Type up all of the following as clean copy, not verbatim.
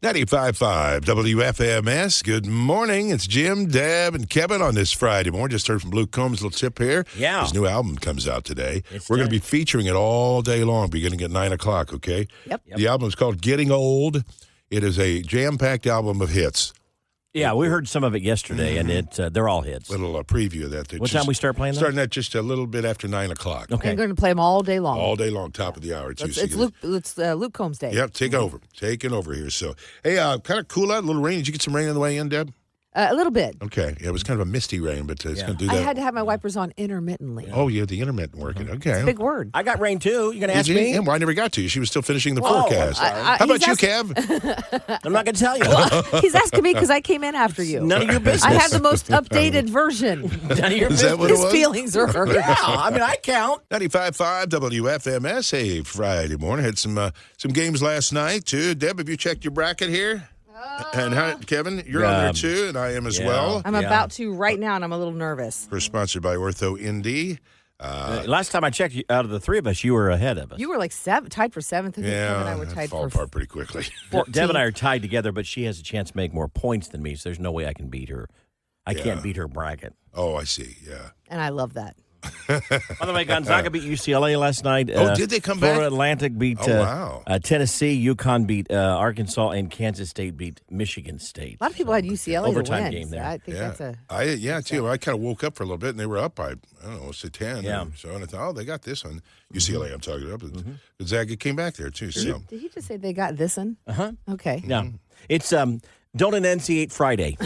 95.5 WFMS. Good morning. It's Jim, Deb, and Kevin on this Friday morning. Just heard from Luke Combs' little tip here. Yeah. His new album comes out today. It's We're going done. to be featuring it all day long, beginning at 9 o'clock, okay? Yep. The album is called Getting Old. It is a jam-packed album of hits. Yeah, we heard some of it yesterday, and they're all hits. Little preview of that. What time we start playing that? Starting at just a little bit after 9 o'clock. Okay. I'm going to play them all day long. All day long, top of the hour. It's Luke Combs Day. Yep, taking over here. So, hey, kind of cool out, a little rain. Did you get some rain on the way in, Deb? A little bit. Okay, yeah, it was kind of a misty rain, but it's going to do that. I had to have my wipers on intermittently. Oh, yeah, the intermittent working. Okay. It's a big word. I got rain, too. You going to ask Did you? me? Yeah, well, I never got to you. She was still finishing the Oh, forecast. I- How about he's you, Kev? I'm not going to tell you. He's asking me because I came in after you. None of your business. I have the most updated version. None of your Is that business. what it His was? feelings are hurt. Yeah, I mean, I count. 95.5 WFMS. Hey, Friday morning. Had some games last night, too. Deb, have you checked your bracket here? And Kevin, you're on there, too, and I am as well. I'm about to right now, and I'm a little nervous. We're sponsored by Ortho Indy. Last time I checked, out of the three of us, you were ahead of us. You were like tied for seventh. I think Kevin and I were tied fall for apart pretty quickly. 14th. Deb and I are tied together, but she has a chance to make more points than me, so there's no way I can beat her. I can't beat her bracket. Oh, I see, yeah. And I love that. By the way, Gonzaga beat UCLA last night. Oh, did they come back? Florida Atlantic beat wow. Tennessee. UConn beat Arkansas, and Kansas State beat Michigan State. A lot of people had UCLA Overtime to win. game there. I think that's a. I kind of woke up for a little bit, and they were up by, I don't know, say 10. Yeah. So and I thought, they got this one. UCLA, I'm talking about. But Gonzaga came back there, too. So. Did he just say they got this one? Uh-huh. Okay. Yeah. It's Don't enunciate Friday.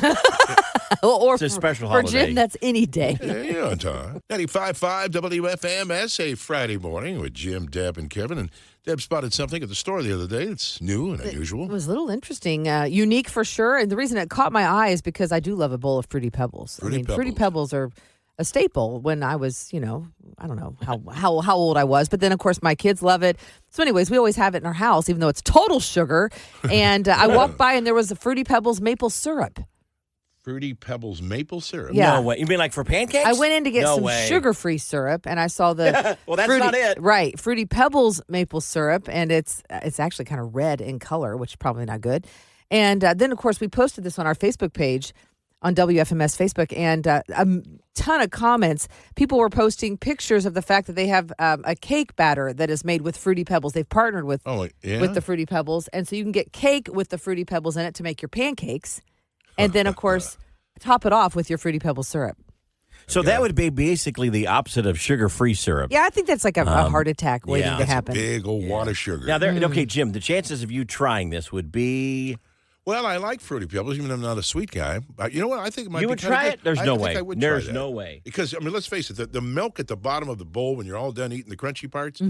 Or It's a special for holiday. Jim, that's any day. Yeah, you're on time. 95.5 WFMS, a Friday morning with Jim, Deb, and Kevin. And Deb spotted something at the store the other day that's new and unusual. It was a little interesting, unique for sure. And the reason it caught my eye is because I do love a bowl of Fruity Pebbles. Fruity Pebbles are a staple when I was, I don't know how old I was. But then, of course, my kids love it. So anyways, we always have it in our house, even though it's total sugar. And I walked by and there was a Fruity Pebbles maple syrup. Fruity Pebbles maple syrup. Yeah. No way. You mean like for pancakes? I went in to get No some way. sugar-free syrup, and I saw the Well, that's not it. Right, Fruity Pebbles maple syrup, and it's actually kind of red in color, which is probably not good. And then, of course, we posted this on our Facebook page, on WFMS Facebook, and a ton of comments. People were posting pictures of the fact that they have a cake batter that is made with Fruity Pebbles. They've partnered with the Fruity Pebbles, and so you can get cake with the Fruity Pebbles in it to make your pancakes. And then, of course, top it off with your Fruity Pebbles syrup. So that would be basically the opposite of sugar-free syrup. Yeah, I think that's like a heart attack waiting to happen. Big old wad of sugar. Now, okay, Jim, the chances of you trying this would be... Well, I like Fruity Pebbles, even though I'm not a sweet guy. But you know what? I think it might You be would kinda try good. it? There's no way. I would try There's that. no way. Because, let's face it, the milk at the bottom of the bowl when you're all done eating the crunchy parts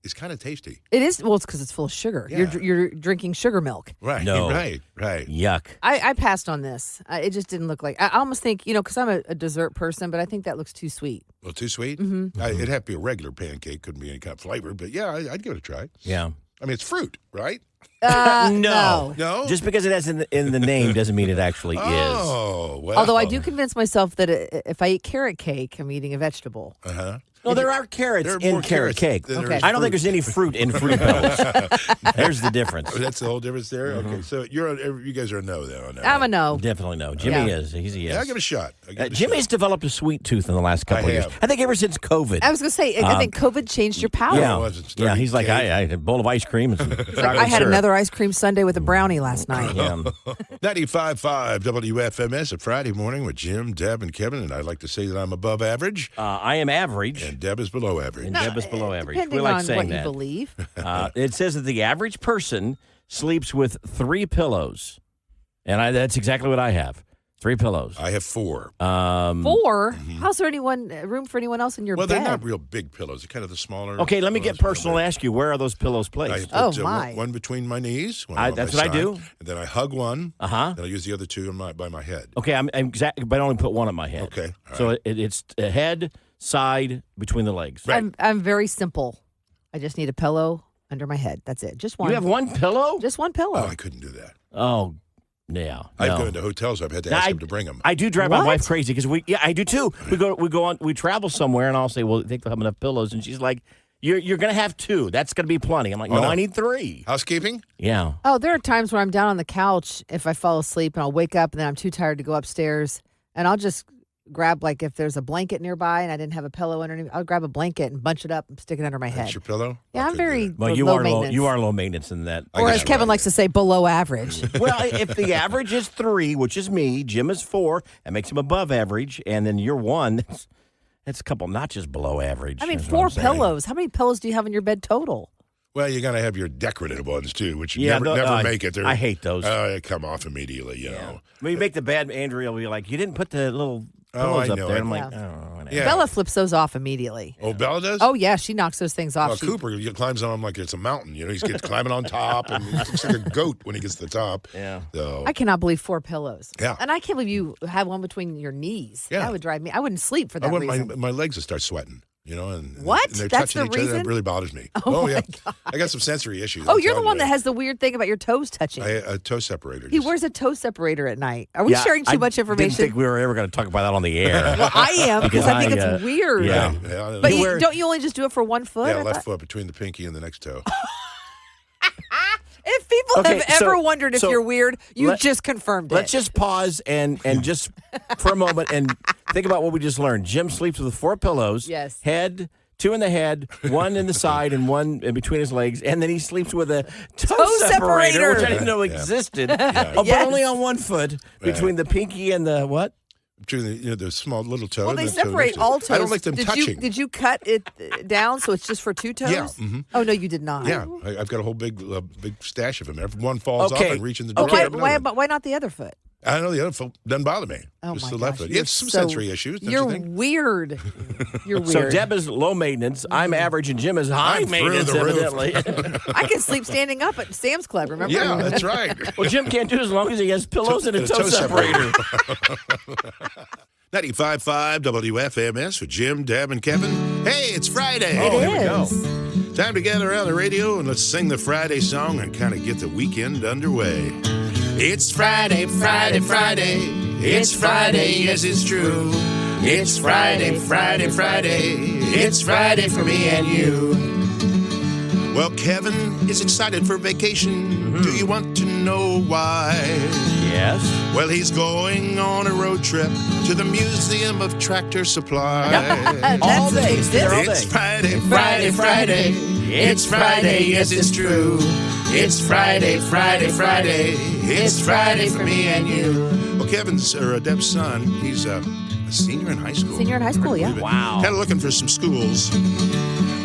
is kind of tasty. It is. Well, it's because it's full of sugar. Yeah. You're drinking sugar milk. Right. No. Right. Yuck. I passed on this. It just didn't look like. I almost think, because I'm a dessert person, but I think that looks too sweet. Well, too sweet? It'd have to be a regular pancake. Couldn't be any kind of flavor. But, yeah, I'd give it a try. Yeah. I mean, it's fruit, right? No. No? Just because it has in the name doesn't mean it actually is. Oh, well. Although I do convince myself that if I eat carrot cake, I'm eating a vegetable. Uh-huh. Well, there are carrots There are in more carrot carrots cake. than there Okay. is I don't fruit. think there's any fruit in Fruity Pebbles. There's the difference. Oh, that's the whole difference there? Okay, so you guys are a no, then, on that. I'm a no. Definitely no. Jimmy is. He's a yes. Yeah, I'll give it a shot. Jimmy's developed a sweet tooth in the last couple of years. have. I think ever since COVID. I was going to say, I think COVID changed your palate. Yeah. it wasn't starting Yeah, he's like, cake. I had a bowl of ice cream and some chocolate I had syrup. another ice cream sundae with a brownie last night. Yeah. 95.5 WFMS, a Friday morning with Jim, Deb, and Kevin. And I'd like to say that I'm above average, I am average. and Deb is below average. And Deb is below average. Depending We like on saying what that. you believe. It says that the average person sleeps with 3 pillows. And that's exactly what I have. 3 pillows. I have 4. 4? How's there room for anyone else in your Well, bed? they're not real big pillows. They're kind of the smaller. Okay, let me get ones. personal and ask you, where are those pillows I placed? put my. one between my knees. One on That's my what I side, do. And then I hug one. Uh-huh. Then I use the other 2 by my head. Okay, I'm exactly, but I only put one on my head. Okay, all So it's a head, side, between the legs. Right. I'm very simple. I just need a pillow under my head. That's it. Just one. You have one pillow? Just one pillow. Oh, I couldn't do that. Oh, yeah. I've no. gone to hotels. I've had to Now, ask them to bring them. I do drive my What? wife crazy because I do too. We travel somewhere and I'll say, well, I think they'll have enough pillows. And she's like, You're going to have 2. That's going to be plenty. I'm like, no, I need 3. Housekeeping? Yeah. Oh, there are times where I'm down on the couch if I fall asleep and I'll wake up and then I'm too tired to go upstairs and I'll just grab, like, if there's a blanket nearby and I didn't have a pillow underneath, I'll grab a blanket and bunch it up and stick it under my head. That's your pillow? Yeah, I'm very Well, low maintenance. You are low maintenance in that. Or as Kevin likes to say, below average. Well, if the average is 3, which is me, Jim is 4, that makes him above average, and then you're 1, that's a couple notches below average. I mean, is what 4 I'm saying. pillows. How many pillows do you have in your bed total? Well, you're going to have your decorative ones, too, which you Yeah, never make it. I hate those. They come off immediately, you know. When you make the bed, Andrea will be like, you didn't put the little Oh, pillows I up know there. it. And I'm like, Yeah. oh, whatever. Yeah. Bella flips those off immediately. Oh, Bella does? Oh, yeah, she knocks those things off. Well, Cooper he climbs on them like it's a mountain. You know, he gets climbing on top, and he looks like a goat when he gets to the top. Yeah. So, I cannot believe 4 pillows. Yeah. And I can't believe you have one between your knees. Yeah. That would drive me. I wouldn't sleep for I that want reason. my legs to start sweating. You know, and What? And they're That's touching the each other. reason? That really bothers me. Oh, my yeah, God. I got some sensory issues. Oh, I'm you're the telling one you. that has the weird thing about your toes touching. A toe separator. He wears a toe separator at night. Are we sharing too much information? I didn't think we were ever going to talk about that on the air. Well, I am because I think it's weird. Yeah. Yeah, But You wear- don't you only just do it for one foot? yeah, I left thought- foot between the pinky and the next toe. If people Okay, have ever so- wondered if so you're weird, you let- just confirmed it. Let's just pause and just for a moment and think about what we just learned. Jim sleeps with 4 pillows. Yes. Head, 2 in the head, 1 in the side, and 1 in between his legs. And then he sleeps with a toe separator. which I didn't know existed. Oh, but Yes. only on 1 foot between the pinky and the what? Between the small little toe. well, and they the toe separate next to it. all toes. I don't like them did touching. Did you cut it down so it's just for 2 toes? Yeah, mhm. Oh, no, you did not. Yeah, I've got a whole big stash of them. Every one falls Okay. off and reach in the Oh, door. why not the other foot? I don't know. The other foot doesn't bother me. Oh, Just my the left gosh, foot. you're It's some so- sensory issues, don't You're you think? weird. You're weird. So Deb is low maintenance. I'm average, and Jim is high I'm through maintenance, the roof. evidently. I can sleep standing up at Sam's Club, remember? Yeah, that's right. Well, Jim can't do it as long as he has pillows and a toe separator. 95.5 WFMS with Jim, Deb, and Kevin. Hey, it's Friday. It here we go. is. Time to gather around the radio and let's sing the Friday song and kind of get the weekend underway. It's Friday, Friday, Friday. It's Friday, yes, it's true. It's Friday, Friday, Friday. It's Friday for me and you. Well, Kevin is excited for vacation. Do you want to know why? Yes. Well, he's going on a road trip to the Museum of Tractor Supply. All day. That's There all It's day. Friday, Friday, Friday. It's Friday, yes, it's true. It's Friday, Friday, Friday. It's Friday for me and you. Well, Deb's son, he's a senior in high school. Senior in high school, yeah. Wow. Kind of looking for some schools.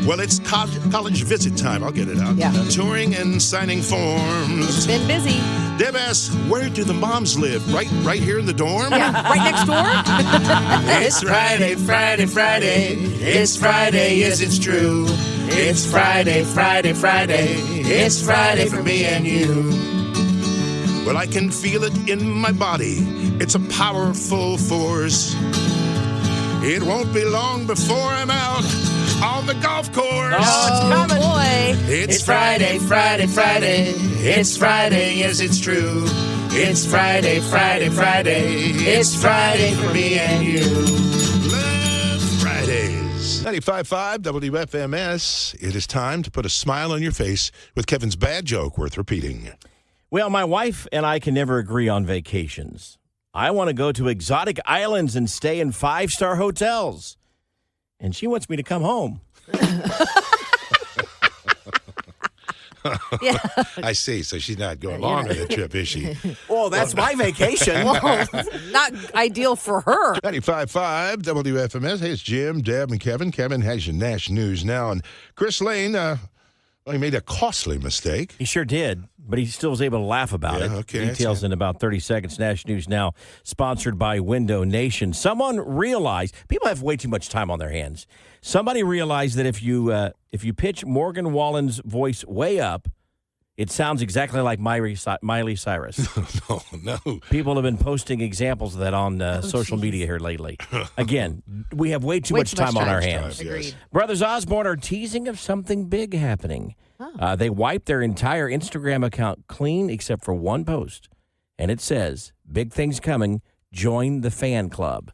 Well, it's college visit time. I'll get it out. Yeah. Touring and signing forms. Been busy. Deb asks, where do the moms live? Right here in the dorm? Yeah, right next door. It's Friday, Friday, Friday. It's Friday, yes, it's true. It's Friday, Friday, Friday. It's Friday for me and you. Well, I can feel it in my body. It's a powerful force. It won't be long before I'm out on the golf course. Oh, boy. It's Friday, Friday, Friday. It's Friday, yes, it's true. It's Friday, Friday, Friday. It's Friday for me and you. Love Fridays. 95.5 WFMS. It is time to put a smile on your face with Kevin's bad joke worth repeating. Well, my wife and I can never agree on vacations. I want to go to exotic islands and stay in 5-star hotels. And she wants me to come home. Yeah. I see. So she's not going along with the trip, is she? Well, that's my vacation. Well, not ideal for her. 95.5 WFMS. Hey, it's Jim, Deb, and Kevin. Kevin has your Nash News now. And Chris Lane, he made a costly mistake. He sure did, but he still was able to laugh about Yeah, it. okay, Details in about 30 seconds. Nash News Now, sponsored by Window Nation. Someone realized, people have way too much time on their hands. Somebody realized that if you pitch Morgan Wallen's voice way up, it sounds exactly like Miley Cyrus. No. People have been posting examples of that on social media here lately. Again, we have way too much time on our hands. Agreed. Brothers Osborne are teasing of something big happening. They wiped their entire Instagram account clean except for one post. And it says, big things coming, join the fan club.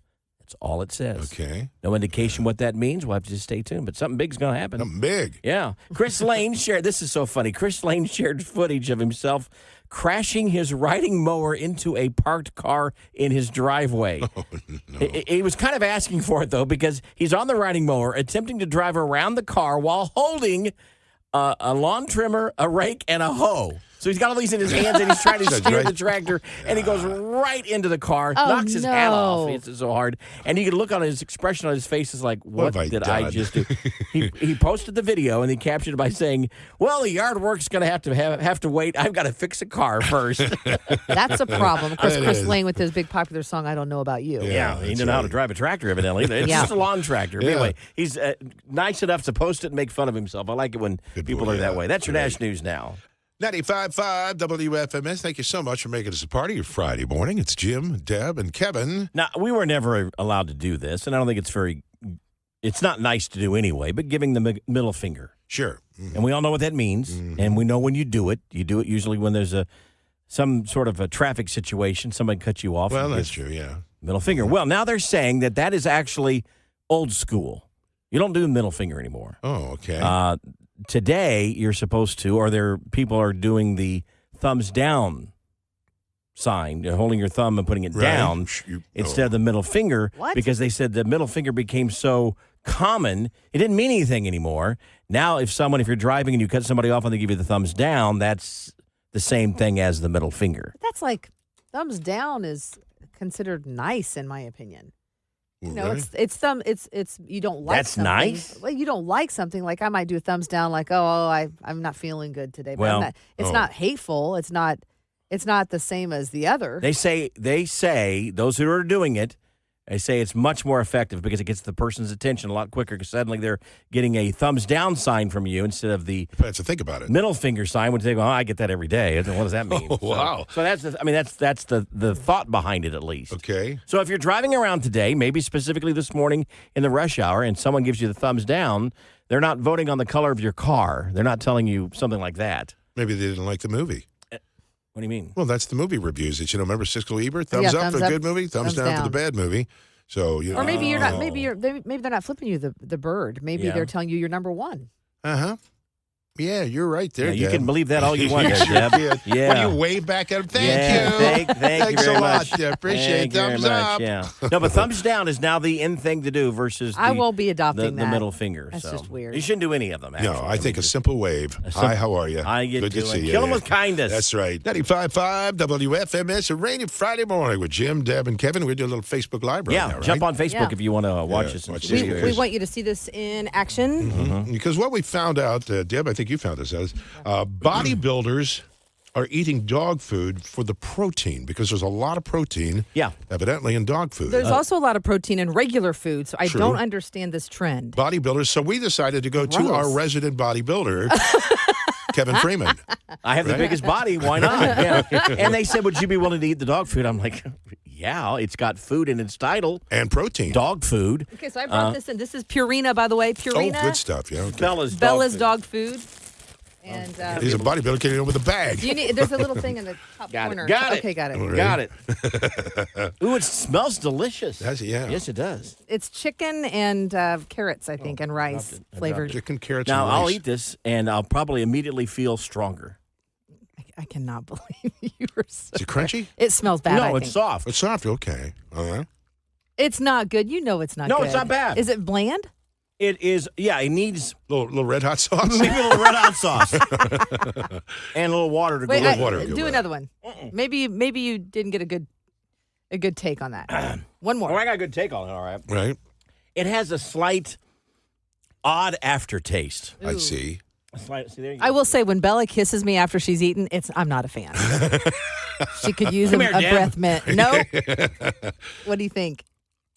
That's all it says. Okay. No indication what that means. We'll have to just stay tuned. But something big's going to happen. Something big. Yeah. Chris Lane shared, this is so funny. Chris Lane shared footage of himself crashing his riding mower into a parked car in his driveway. Oh, no. He was kind of asking for it, though, because he's on the riding mower attempting to drive around the car while holding a lawn trimmer, a rake, and a hoe. So he's got all these in his hands, and he's trying to steer the tractor, and he goes right into the car, knocks his hat off. It's so hard. And you can look on his expression on his face is like, what did I just do? He posted the video, and he captioned it by saying, well, the yard work's going to have to wait. I've got to fix a car first. That's a problem. Of course, It Chris is. Lane with his big popular song, I Don't Know About You. Yeah, he didn't know how to drive a tractor, evidently. It's just a lawn tractor. But anyway, he's nice enough to post it and make fun of himself. I like it when people are that way. That's your Nash News Now. 95.5 WFMS. Thank you so much for making us a part of your Friday morning. It's Jim, Deb, and Kevin. Now, we were never allowed to do this, and I don't think it's not nice to do anyway, but giving the middle finger. Sure. Mm-hmm. And we all know what that means, and we know when you do it. You do it usually when there's some sort of a traffic situation, somebody cuts you off. Well, and that's gives true, yeah. middle finger. Well, now they're saying that is actually old school. You don't do the middle finger anymore. Oh, okay. Today, you're supposed to, or people are doing the thumbs down sign. You're holding your thumb and putting it down instead of the middle finger. What? Because they said the middle finger became so common, it didn't mean anything anymore. Now, if you're driving and you cut somebody off and they give you the thumbs down, that's the same thing as the middle finger. That's like thumbs down is considered nice in my opinion. You know, Really? it's you don't like That's something. nice? Well, you don't like something. Like I might do a thumbs down like, I'm not feeling good today. But Well, it's not hateful. It's not the same as the other. They say those who are doing it, they say it's much more effective because it gets the person's attention a lot quicker because suddenly they're getting a thumbs down sign from you instead of the But to think about it. middle finger sign, which they go, I get that every day. What does that mean? Oh, wow. So that's the thought behind it, at least. Okay. So if you're driving around today, maybe specifically this morning in the rush hour, and someone gives you the thumbs down, they're not voting on the color of your car. They're not telling you something like that. Maybe they didn't like the movie. What do you mean? Well, that's the movie reviews that remember Siskel Ebert? Thumbs up thumbs for a up, good movie, thumbs down for the bad movie. So or maybe you're not. Maybe they're not flipping you the bird. Maybe they're telling you you're number one. Uh-huh. Yeah, you're right there, Yeah, you Deb. can believe that all you want, Sure Deb. did. Yeah. What do you wave back at him? Thank Yeah, you. Thank Thanks you very a much. lot. Deb. Appreciate Thank it. you very Thumbs much, up. Yeah. No, but thumbs down is now the in thing to do versus I won't be adopting the that. middle finger. That's so. just weird. You shouldn't do any of them, actually. No, I think a simple wave. Hi, how are you? How you Good to doing? see you. Kill them with kindness. That's right. 95.5 WFMS, a rainy Friday morning with Jim, Deb, and Kevin. We do a little Facebook Live right now, right? Jump on Facebook Yeah. if you want to watch Yeah, us. and watch see this. it. We want you to see this in action. Because what we found out, Deb, I think you found this out, bodybuilders are eating dog food for the protein because there's a lot of protein, evidently, in dog food. There's also a lot of protein in regular food, so I True. don't understand this trend. Bodybuilders. So we decided to go to Gross. our resident bodybuilder, Kevin Freeman. I have the biggest body. Why not? Yeah. And they said, would you be willing to eat the dog food? I'm like, yeah, it's got food in its title. And protein. Dog food. Okay, so I brought this in. This is Purina, by the way. Purina. Oh, good stuff. Yeah. Okay. Bella's Dog food. And He's a bodybuilder getting in with a bag. there's a little thing in the top Got corner. it. Got it. Okay, got it. All right. Got it. Ooh, it smells delicious. Does it? Yeah. Yes, it does. It's chicken and carrots, I think, and rice flavored. Chicken, carrots, Now, and rice. I'll eat this, and I'll probably immediately feel stronger. I cannot believe you were so. Is it crunchy? It smells bad. I No, it's think. soft. It's soft. Okay. All right. It's not good. You know it's not No, good. it's not bad. Is it bland? It is, it needs Little red hot sauce. maybe a little red hot sauce and a little water to Wait, go with it. water will go do with another one. Maybe you didn't get a good take on that. One more. Oh, I got a good take on it, all right. Right. It has a slight odd aftertaste. I Ooh. see. See, there you go. I will say, when Bella kisses me after she's eaten, I'm not a fan. She could use Come a here, Deb. breath mint. No. What do you think?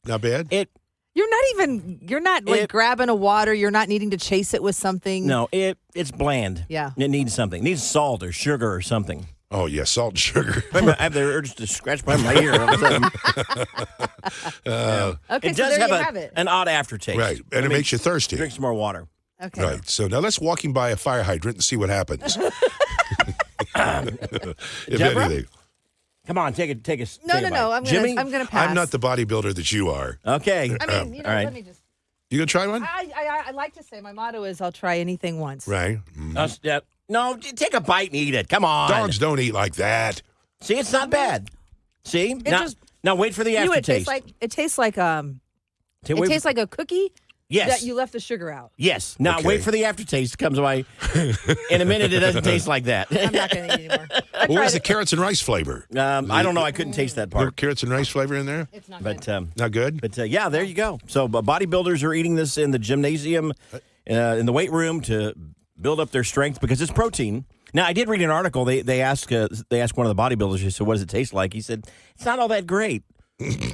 Not bad. You're not like grabbing a water. You're not needing to chase it with something. No, it's bland. Yeah. It needs something. It needs salt or sugar or something. Oh, yeah, salt and sugar. I have the urge to scratch my ear all of a sudden. Okay, It so does there you have have it. an odd aftertaste. Right. And it makes you thirsty. Drink some more water. Okay. Right. So now let's walking by a fire hydrant and see what happens. If Deborah? anything. Come on, take a No. bite. Jimmy? I'm gonna pass. I'm not the bodybuilder that you are. Okay. I mean, all right. let me just. You gonna try one? I like to say my motto is I'll try anything once. Right. No, take a bite and eat it. Come on. Dogs don't eat like that. See, it's not bad. See? just- Now wait for the aftertaste. It tastes like a cookie. Yes. That you left the sugar out. Yes. Now Okay. wait for the aftertaste comes away. In a minute, it doesn't taste like that. I'm not going to eat anymore. Where's the carrots and rice flavor? I don't know. I couldn't taste that There part. carrots and rice flavor in there? It's not But good. Not good? But yeah, there you go. So bodybuilders are eating this in the gymnasium, in the weight room to build up their strength because it's protein. Now, I did read an article. They asked one of the bodybuilders. They said, "What does it taste like?" He said, "It's not all that great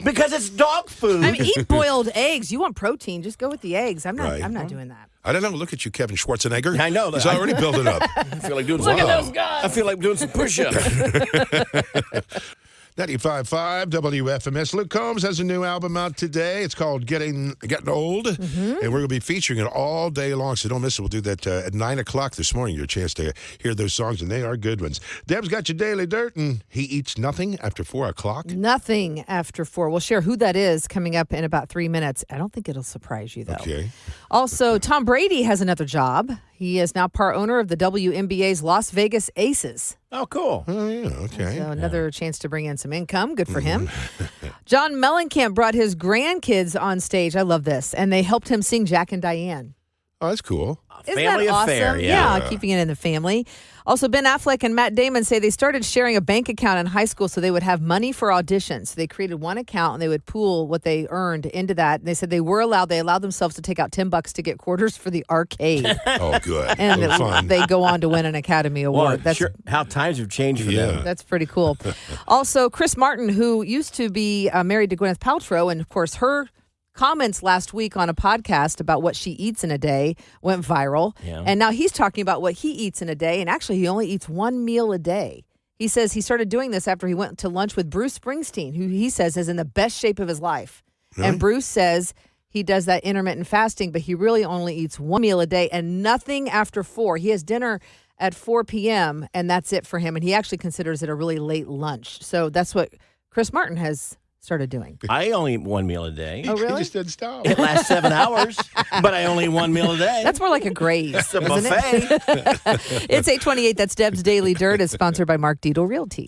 because it's dog food." I mean, eat boiled eggs. You want protein? Just go with the eggs. I'm not. Right. I'm not doing that. I don't know. Look at you, Kevin Schwarzenegger. I know that. He's already building up. I feel like doing Look some. at those guys. I feel like doing some push-ups. 95.5 WFMS. Luke Combs has a new album out today. It's called Getting Old, and we're going to be featuring it all day long, so don't miss it. We'll do that at 9 o'clock this morning. Your chance to hear those songs, and they are good ones. Deb's got your daily dirt, and he eats nothing after 4 o'clock. Nothing after 4. We'll share who that is coming up in about 3 minutes. I don't think it'll surprise you, though. Okay. Also, Tom Brady has another job. He is now part owner of the WNBA's Las Vegas Aces. Oh, cool. Oh, yeah, okay. So another chance to bring in some income. Good for him. John Mellencamp brought his grandkids on stage. I love this. And they helped him sing Jack and Diane. Oh, that's cool. Isn't Family that awesome? affair, yeah. Keeping it in the family. Also, Ben Affleck and Matt Damon say they started sharing a bank account in high school so they would have money for auditions. So they created one account and they would pool what they earned into that. And they said they allowed themselves to take out $10 to get quarters for the arcade. Oh, good. And Oh, fun. they go on to win an Academy Award. Well, sure, how times have changed for them. That's pretty cool. Also, Chris Martin, who used to be married to Gwyneth Paltrow, and of course her comments last week on a podcast about what she eats in a day went viral. Yeah. And now he's talking about what he eats in a day, and actually he only eats one meal a day. He says he started doing this after he went to lunch with Bruce Springsteen, who he says is in the best shape of his life. Really? And Bruce says he does that intermittent fasting, but he really only eats one meal a day and nothing after 4. He has dinner at 4 p.m., and that's it for him. And he actually considers it a really late lunch. So that's what Chris Martin has started doing. I only eat one meal a day. Oh, really? He just didn't stop. It lasts 7 hours, but I only eat one meal a day. That's more like a graze. It's a isn't buffet. It? It's 8:28. That's Deb's Daily Dirt. It's sponsored by Mark Dietel Realty.